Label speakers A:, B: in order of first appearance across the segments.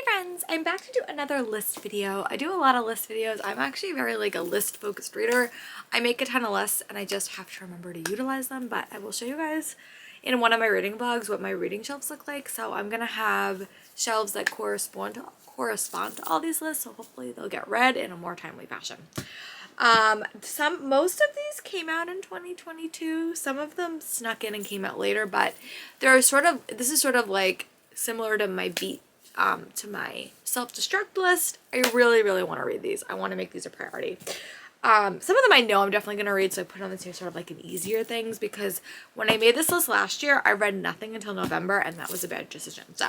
A: friends, I'm back to do another list video. I do a lot of list videos. I'm actually very like a list focused reader. I make a ton of lists and I just have to remember to utilize them, but I will show you guys in one of my reading vlogs what my reading shelves look like. So I'm gonna have shelves that correspond to all these lists, so hopefully they'll get read in a more timely fashion. Most of these came out in 2022. Some of them snuck in and came out later, but this is sort of like similar to my to my self-destruct list. I really want to read these. I want to make these a priority. Some of them I know I'm definitely going to read, so I put on this here sort of like an easier things, because when I made this list last year, I read nothing until November, and that was a bad decision. So,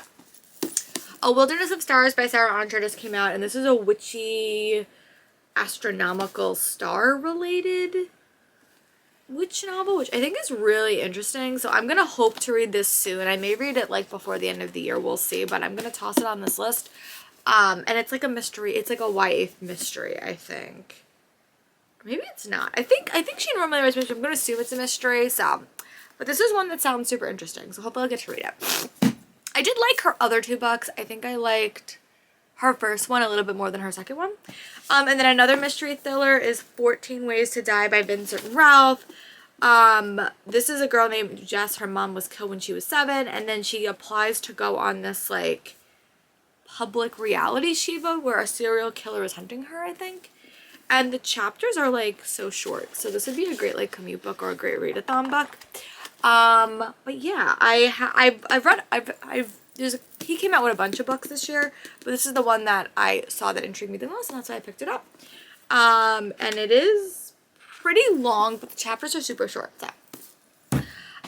A: A Wilderness of Stars by Sarah Andre just came out, and this is a witchy, astronomical star related witch novel, which I think is really interesting. So I'm gonna hope to read this soon. I may read it like before the end of the year, we'll see, but I'm gonna toss it on this list. And it's like a mystery. It's like a YA mystery, I think. Maybe it's not. I think she normally writes mystery. I'm gonna assume it's a mystery. So, but this is one that sounds super interesting, so hopefully I'll get to read it. I did like her other two books. I think I liked her first one a little bit more than her second one. And then another mystery thriller is 14 Ways to Die by Vincent Ralph. This is a girl named Jess. Her mom was killed when she was 7, and then she applies to go on this like public reality show where a serial killer is hunting her, I think. And the chapters are like so short, so this would be a great like commute book or a great readathon book. But yeah, he came out with a bunch of books this year, but this is the one that I saw that intrigued me the most, and that's why I picked it up. And it is pretty long, but the chapters are super short. So.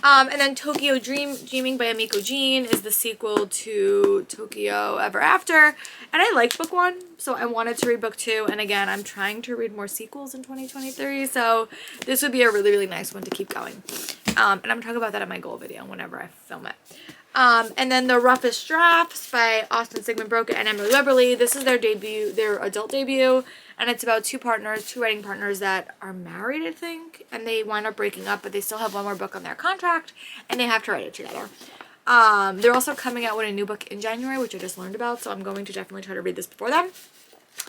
A: And then Tokyo Dreaming by Amiko Jean is the sequel to Tokyo Ever After, and I liked book 1, so I wanted to read book 2, and again, I'm trying to read more sequels in 2023, so this would be a really nice one to keep going. And I'm going to talk about that in my goal video whenever I film it. And then The Roughest Drafts by Austin Sigmund Broca and Emily Weberly. This is their debut, their adult debut, and it's about two writing partners that are married, I think, and they wind up breaking up, but they still have one more book on their contract, and they have to write it together. They're also coming out with a new book in January, which I just learned about, so I'm going to definitely try to read this before then.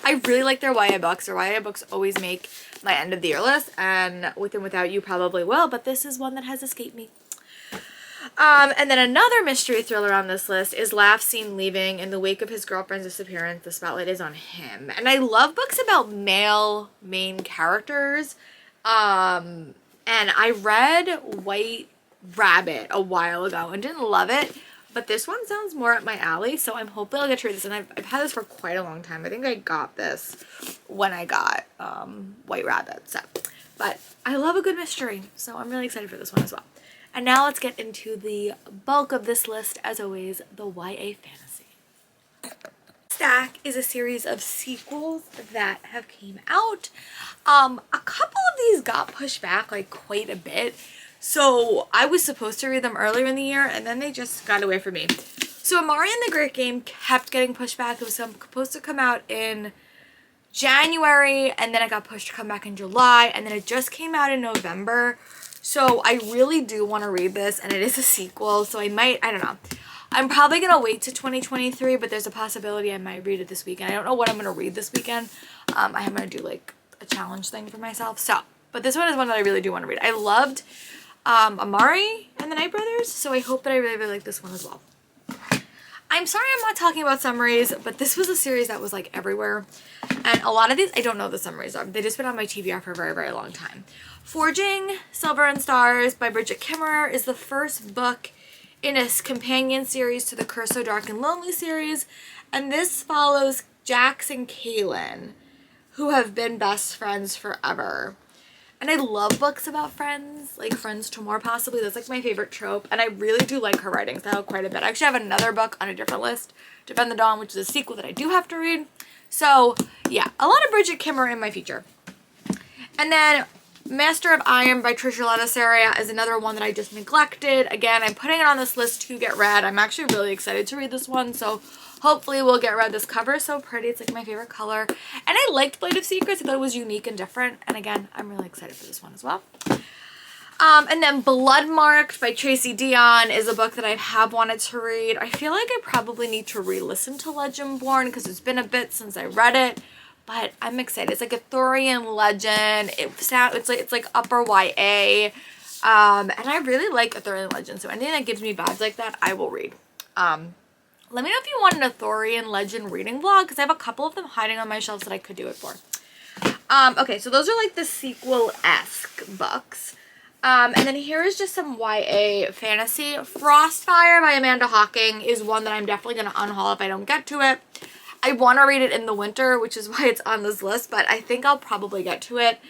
A: I really like their YA books. Their YA books always make my end of the year list, and With and Without You probably will, but this is one that has escaped me. And then another mystery thriller on this list is Laugh Seen Leaving. In the wake of his girlfriend's disappearance, the spotlight is on him. And I love books about male main characters. And I read White Rabbit a while ago and didn't love it, but this one sounds more up my alley, so I'm hoping I'll get to read this. And I've had this for quite a long time. I think I got this when I got White Rabbit. So, but I love a good mystery, so I'm really excited for this one as well. And now let's get into the bulk of this list, as always, the YA fantasy. Stack is a series of sequels that have came out. A couple of these got pushed back like quite a bit, so I was supposed to read them earlier in the year, and then they just got away from me. So Amari and the Great Game kept getting pushed back. It was supposed to come out in January, and then it got pushed to come back in July, and then it just came out in November. So I really do want to read this, and it is a sequel, so I don't know. I'm probably going to wait to 2023, but there's a possibility I might read it this weekend. I don't know what I'm going to read this weekend. I'm going to do like a challenge thing for myself. So, but this one is one that I really do want to read. I loved Amari and the Night Brothers, so I hope that I really like this one as well. I'm sorry I'm not talking about summaries, but this was a series that was like everywhere. And a lot of these, I don't know the summaries of. They just been on my TBR for a very long time. Forging Silver and Stars by Bridget Kimmerer is the first book in a companion series to the Curse So Dark and Lonely series. And this follows Jax and Kaylin, who have been best friends forever. And I love books about friends, like Friends to More possibly. That's like my favorite trope. And I really do like her writing style quite a bit. I actually have another book on a different list, Defend the Dawn, which is a sequel that I do have to read. So yeah, a lot of Bridget Kimmerer in my future. And then Master of Iron by Trisha Ladisarea is another one that I just neglected. Again, I'm putting it on this list to get read. I'm actually really excited to read this one, so hopefully we'll get read. This cover is so pretty. It's like my favorite color. And I liked Blade of Secrets. I thought it was unique and different. And again, I'm really excited for this one as well. And then Blood Marked by Tracy Deonn is a book that I have wanted to read. I feel like I probably need to re-listen to Legendborn because it's been a bit since I read it, but I'm excited. It's like a Thorian legend. It's like upper YA. And I really like Arthurian legend, so anything that gives me vibes like that, I will read. Let me know if you want an Arthurian legend reading vlog, because I have a couple of them hiding on my shelves that I could do it for. Okay, so those are like the sequel-esque books. And then here is just some YA fantasy. Frostfire by Amanda Hocking is one that I'm definitely going to unhaul if I don't get to it. I want to read it in the winter, which is why it's on this list, but I think I'll probably get to it.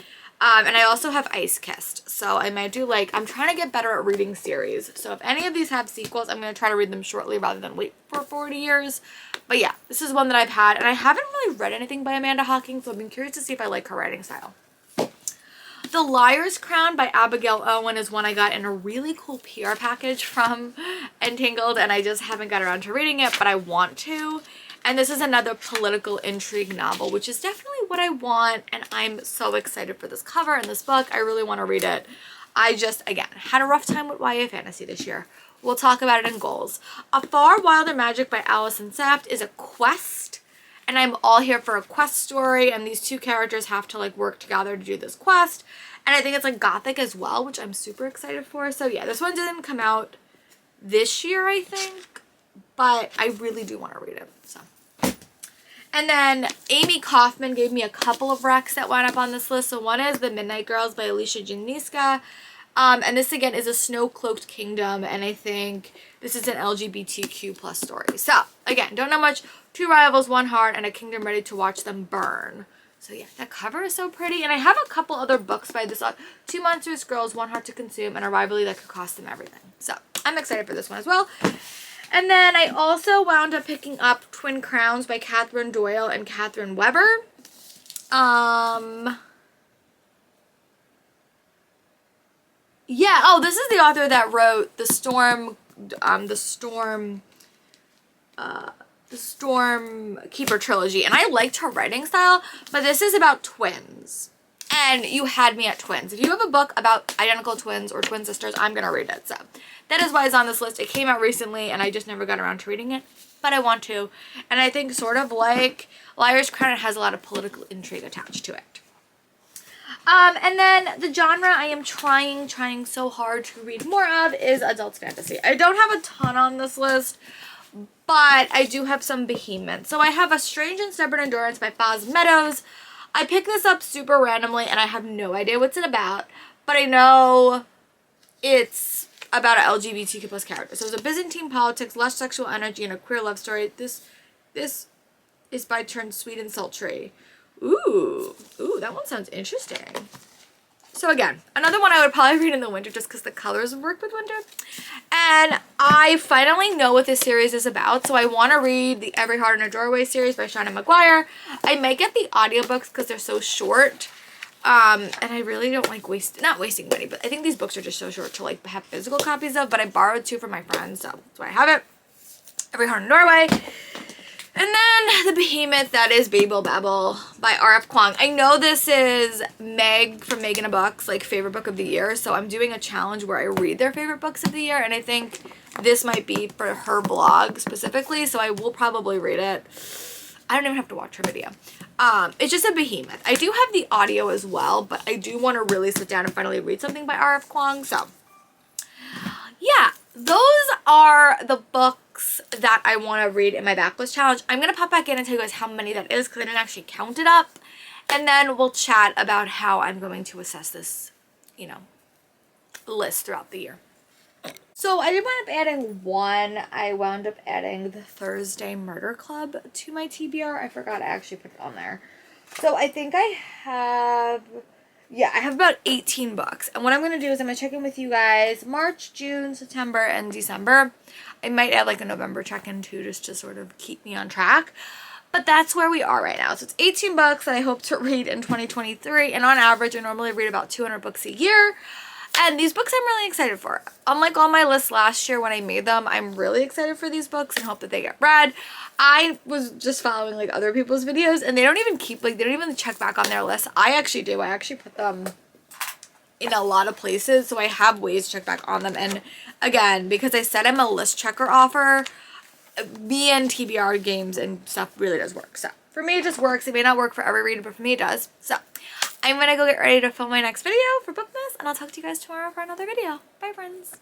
A: And I also have Ice Kissed, so I might do I'm trying to get better at reading series. So if any of these have sequels, I'm going to try to read them shortly rather than wait for 40 years. But yeah, this is one that I've had, and I haven't really read anything by Amanda Hocking, so I've been curious to see if I like her writing style. The Liar's Crown by Abigail Owen is one I got in a really cool PR package from Entangled, and I just haven't got around to reading it, but I want to. And this is another political intrigue novel, which is definitely what I want, and I'm so excited for this cover and this book. I really want to read it. I just, again, had a rough time with YA fantasy this year. We'll talk about it in goals. A Far Wilder Magic by Alison Saft is a quest, and I'm all here for a quest story, and these two characters have to work together to do this quest. And I think it's gothic as well, which I'm super excited for. So yeah, this one didn't come out this year, I think, but I really do want to read it. So. And then Amy Kaufman gave me a couple of recs that wound up on this list. So one is The Midnight Girls by Alicia Janiska. And this again is a snow-cloaked kingdom, and I think this is an LGBTQ plus story. So again, don't know much. Two rivals, one heart, and a kingdom ready to watch them burn. So yeah, that cover is so pretty. And I have a couple other books by this. Two monstrous girls, one heart to consume, and a rivalry that could cost them everything. So I'm excited for this one as well. And then I also wound up picking up Twin Crowns by Catherine Doyle and Catherine Weber. Yeah, oh, this is the author that wrote the Storm Keeper trilogy, and I liked her writing style, but this is about twins. And you had me at twins. If you have a book about identical twins or twin sisters, I'm going to read it. So that is why it's on this list. It came out recently, and I just never got around to reading it, but I want to. And I think sort of like Liar's Crown, it has a lot of political intrigue attached to it. And then the genre I am trying so hard to read more of is adult fantasy. I don't have a ton on this list, but I do have some behemoths. So I have A Strange and Stubborn Endurance by Faz Meadows. I picked this up super randomly, and I have no idea what's it about, but I know it's about an LGBTQ plus character. So it's a Byzantine politics, lush sexual energy, and a queer love story. This is by turn sweet and sultry. Ooh, that one sounds interesting. So again, another one I would probably read in the winter just because the colors would work with winter. And I finally know what this series is about, so I want to read the Every Heart in a Doorway series by Shauna McGuire. I might get the audiobooks because they're so short. And I really don't like not wasting money, but I think these books are just so short to have physical copies of, but I borrowed two from my friends, so that's why I have it. Every Heart in a Doorway. And then the behemoth that is Babel Babel by R.F. Kuang. I know this is Meg from Meg in a Book's favorite book of the year, so I'm doing a challenge where I read their favorite books of the year, and I think this might be for her blog specifically, so I will probably read it. I don't even have to watch her video. It's just a behemoth. I do have the audio as well, but I do want to really sit down and finally read something by R.F. Kuang, so yeah, those are the books that I want to read in my backlist challenge. I'm going to pop back in and tell you guys how many that is because I didn't actually count it up. And then we'll chat about how I'm going to assess this, list throughout the year. So I did wind up adding one. I wound up adding the Thursday Murder Club to my TBR. I forgot I actually put it on there. So I think I have about 18 books. And what I'm going to do is I'm going to check in with you guys March, June, September, and December. I might add a November check-in too, just to sort of keep me on track. But that's where we are right now. So it's 18 books that I hope to read in 2023. And on average, I normally read about 200 books a year. And these books I'm really excited for. Unlike all my lists last year when I made them, I'm really excited for these books and hope that they get read. I was just following other people's videos, and they don't even keep they don't even check back on their list. I actually do. I actually put them in a lot of places, so I have ways to check back on them. And again, because I said I'm a list checker offer, me and TBR games and stuff really does work. So for me, it just works. It may not work for every reader, but for me, it does. So I'm gonna go get ready to film my next video for Bookmas, and I'll talk to you guys tomorrow for another video. Bye, friends.